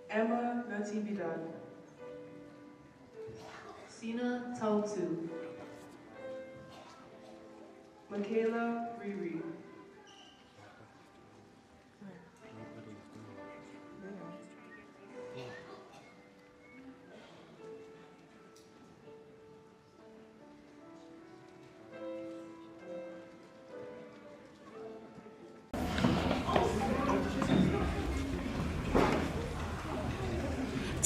Emma Natividad, Sina Tautu, Michaela Riri,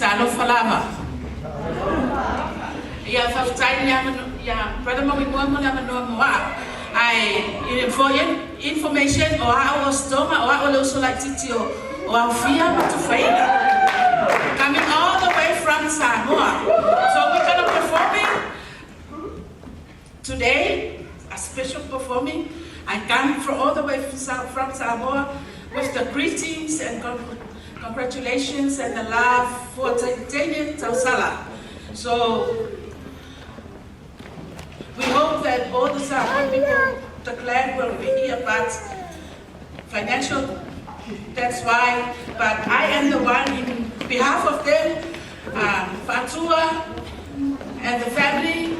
Talo falava. Ya faftain ya brother mo mo na no mo I for information or I was stoma or I also like titio or fia to faida. Coming all the way from Samoa. So we're gonna performing today, a special performing. I come from all the way from Samoa with the greetings and congratulations and the love for Tanya Tausala. So we hope that all the Samoan people, the clan will be here, but financial, that's why. But I am the one in behalf of them, Fatua and the family,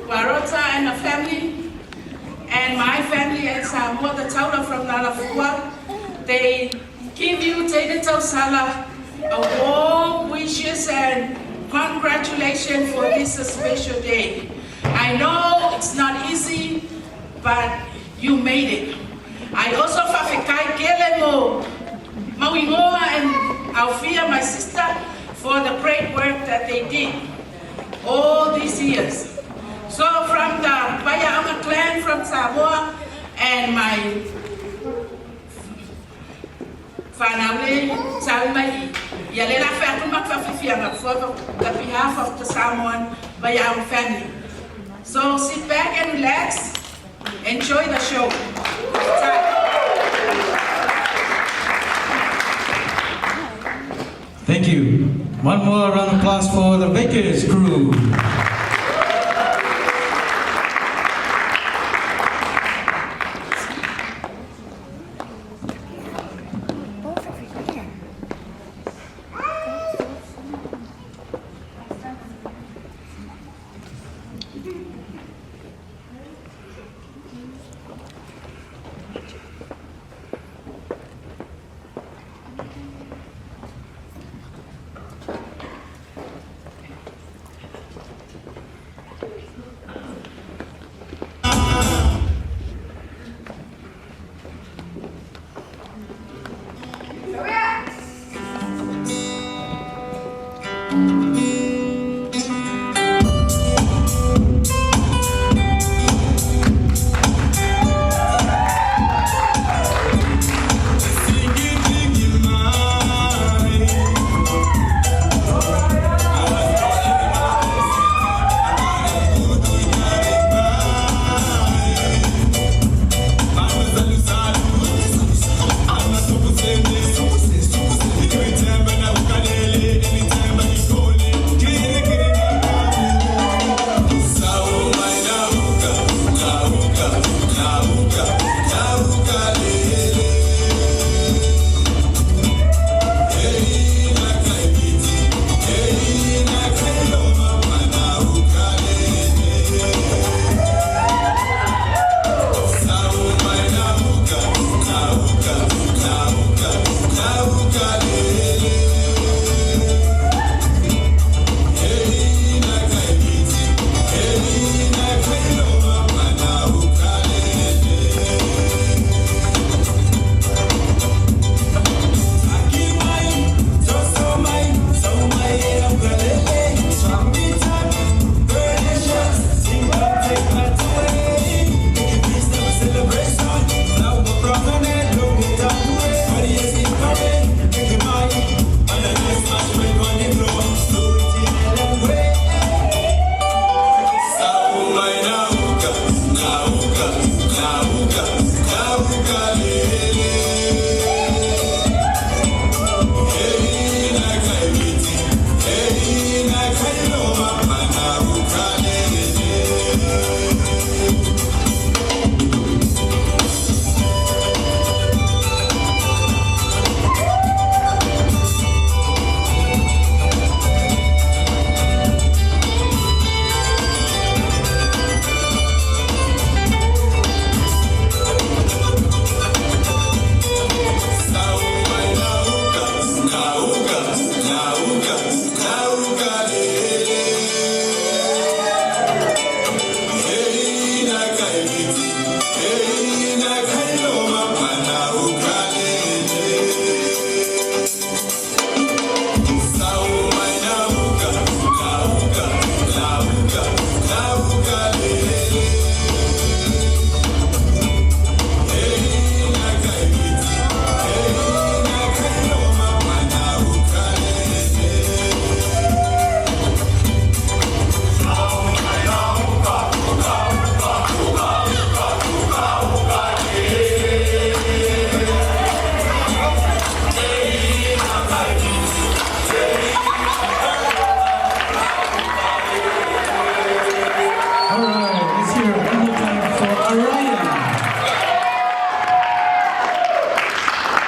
Warota and the family, and my family and Samoa, the Taula from Nalafua. They give you Tene Tausala a warm wishes and congratulations for this special day. I know it's not easy, but you made it. I also fafikai kelemo Mawingoa and Alfia, my sister, for the great work that they did all these years. So from the Bayaama clan from Samoa and my Fanawe Salmai, Yalela Fatuma Fafifianga for the behalf of the Samoan Bayam family. So sit back and relax, enjoy the show. Thank you. One more round of applause for the Bakers crew.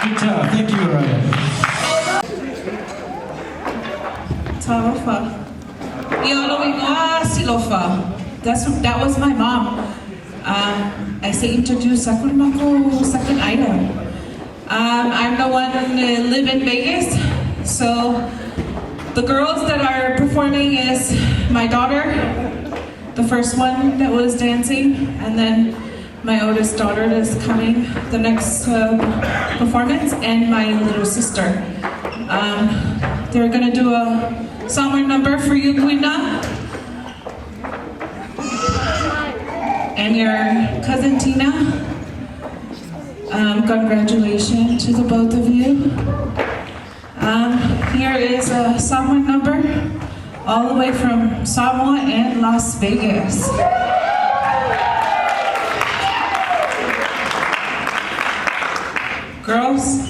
Good job. Thank you, Ryan. Talofa. Ioloigoa silofa. That was my mom. I say introduce Sakunmako second item. I'm the one that live in Vegas, so the girls that are performing is my daughter, the first one that was dancing, and then my oldest daughter that's coming the next performance, and my little sister. They're gonna do a summer number for you, Queena, and your cousin Tina. Congratulations to the both of you. Here is a summer number all the way from Samoa and Las Vegas. Girls.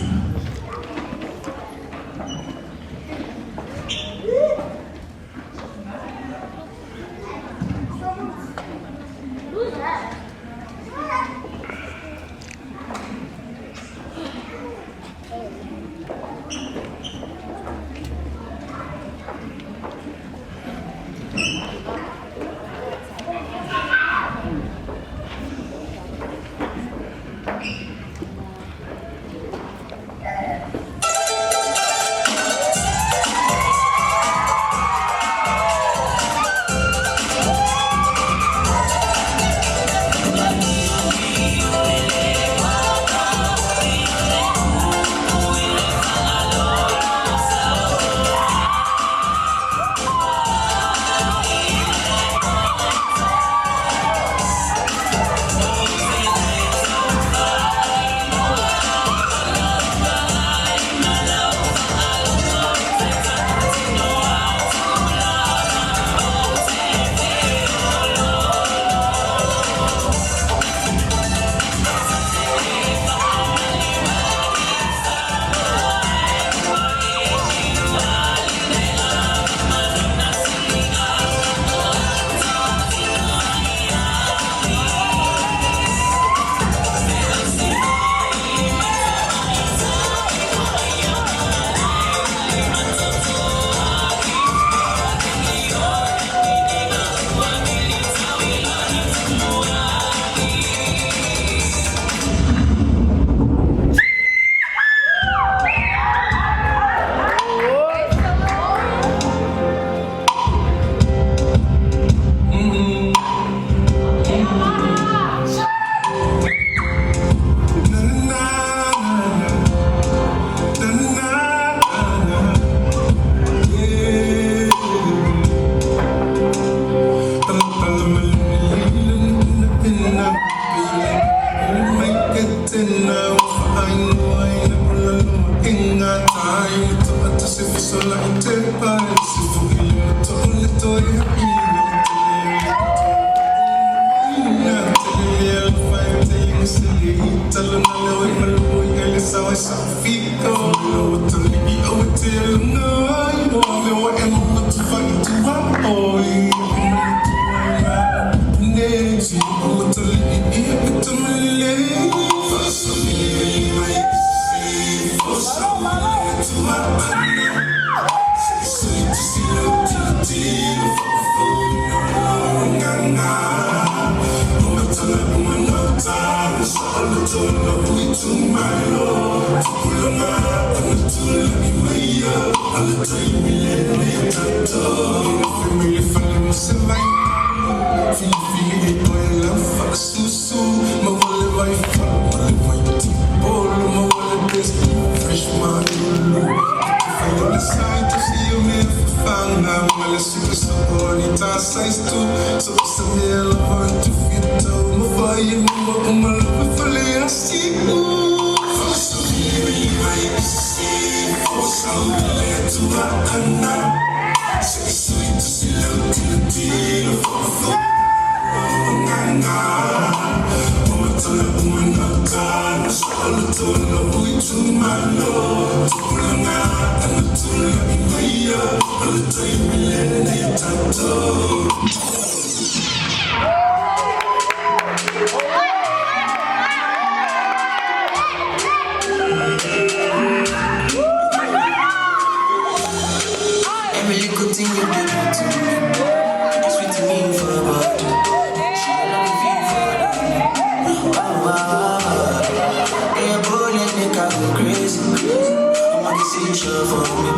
I'm see you sure for me.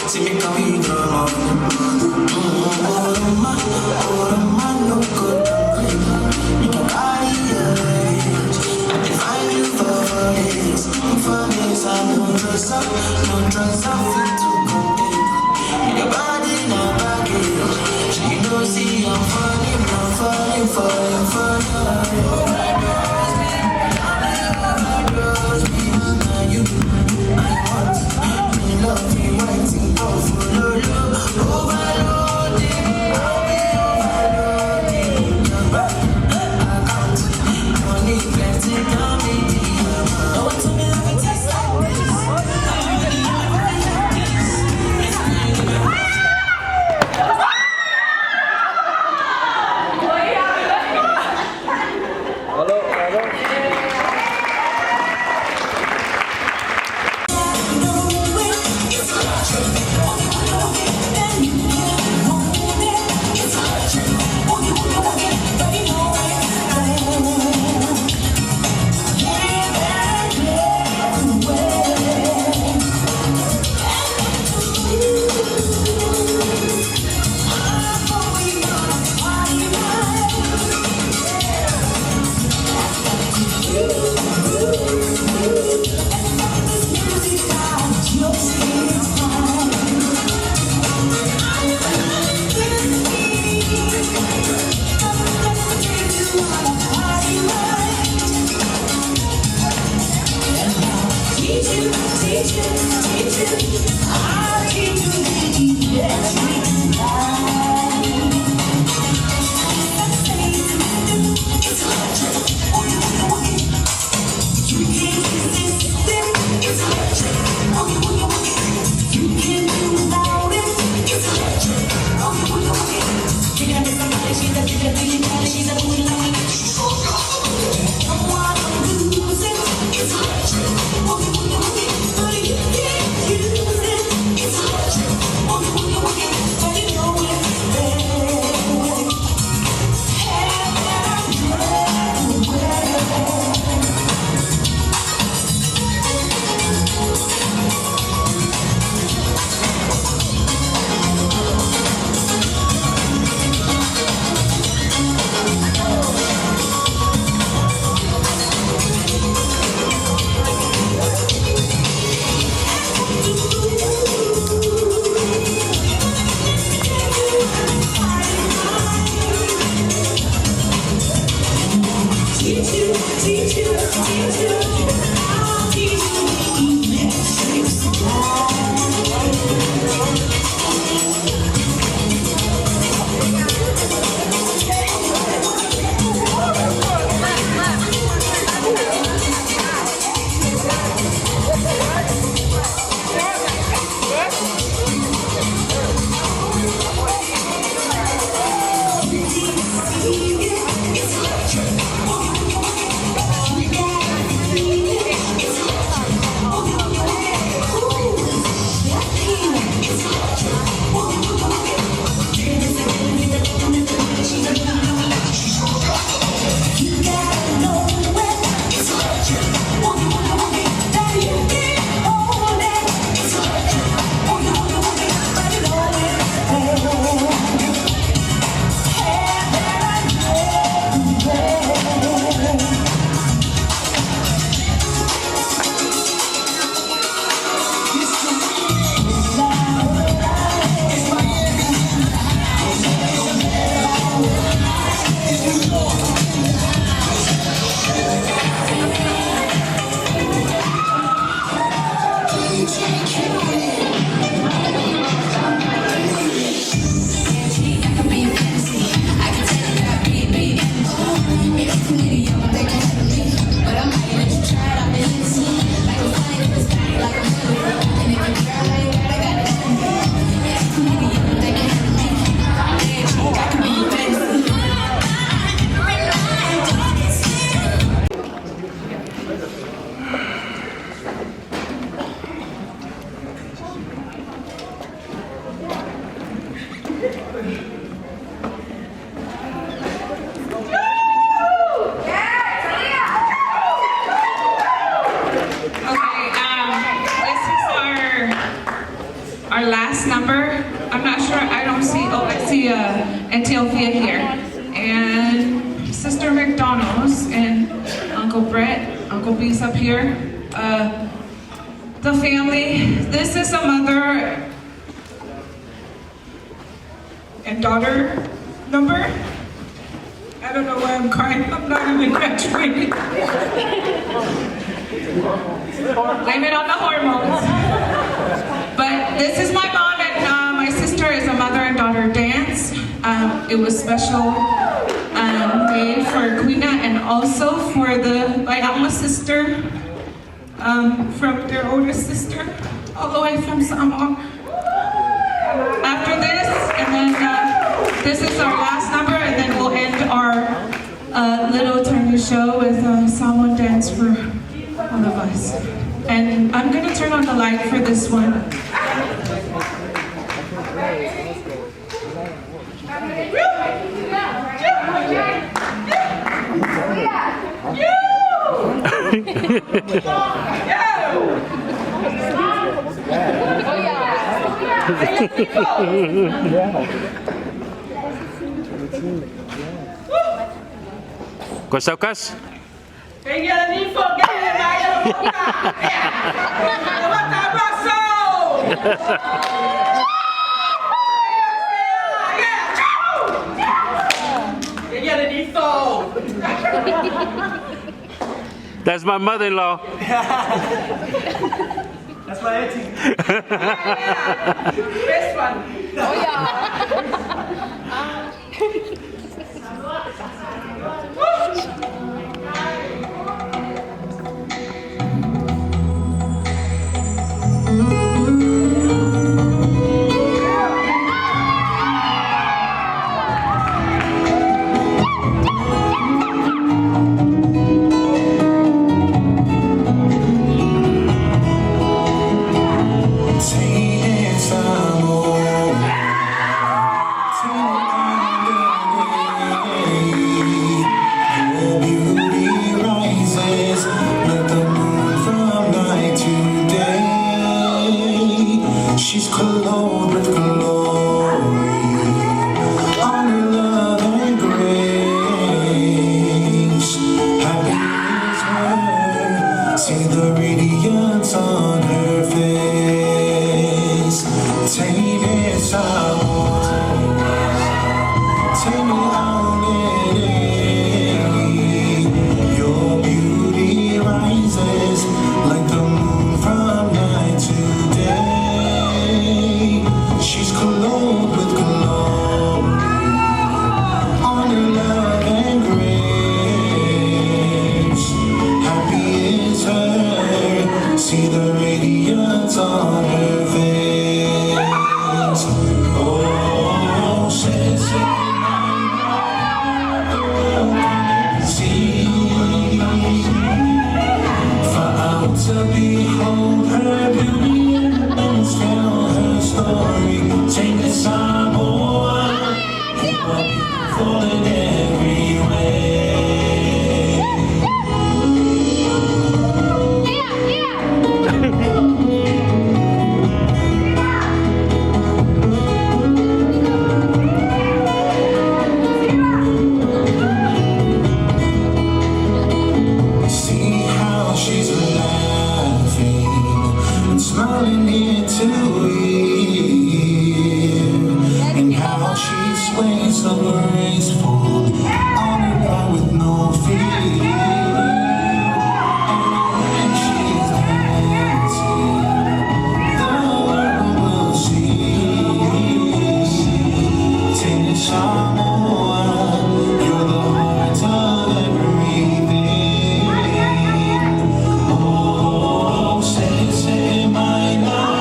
See me come in the morning. Oh, man, no good. You can carry your age. I find you for this. For this, I no trust up, fit to compare. Your body, no baggage. You know, see, I'm falling for you. Love me, waiting for overloading. I'll be overloading. Account, money, plenty, money. No one told me love would taste like this. It's last number. I'm not sure, I don't see, oh, I see Auntie Althea here. And Sister McDonald's and Uncle Brett, Uncle B's up here. The family, this is a mother and daughter number. I don't know why I'm crying, I'm not even graduating. Blame it on the hormones. But this is my mom and my sister is a mother and daughter dance. It was special made for Queena and also for my alma sister from their older sister, all the way from Samoa. After this, and then this is our last number, and then we'll end our little tiny show with Samoan dance for all of us. And I'm gonna turn on the light for this one. Kau saukas? That's my mother-in-law. That's my auntie. This one. Oh yeah. She's clothed with glory, honor, love, and grace. Happy is her, see the radiance on her face. Take it out, take me out, your beauty rises like the moon from night to day. She's clothed with glory, honor, love, and grace. Happy is her, see the radiance on her face. Oh, says see, for out to behold her beauty and tell her story. Take this time, boy, keep her beautiful in every way. See how she's laughing and smiling ear to ear, and how she sways so graceful on her ride with no fear. And she's dancing, the world will see. Tanisha, you're the heart of everything. Oh, say, my love.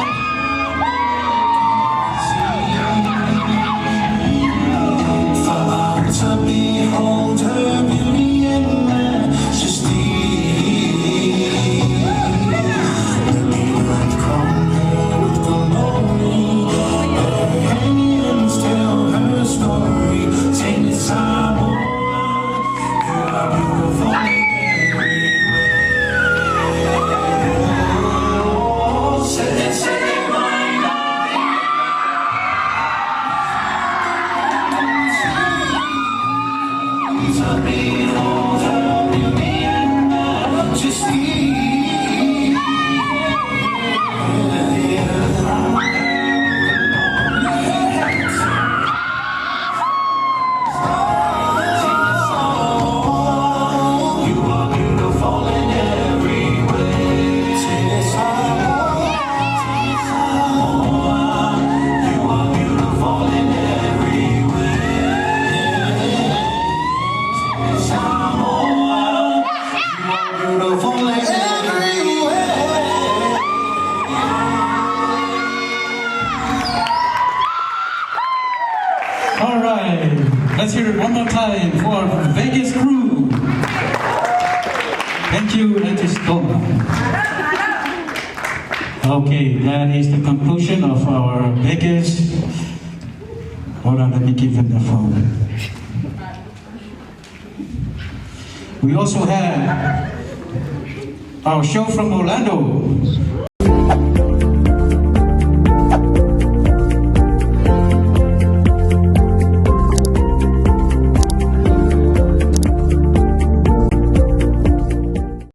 time for Vegas crew. Thank you, Letistoma. Okay, that is the conclusion of our Vegas. Hold on, let me give them the phone. We also have our show from Orlando.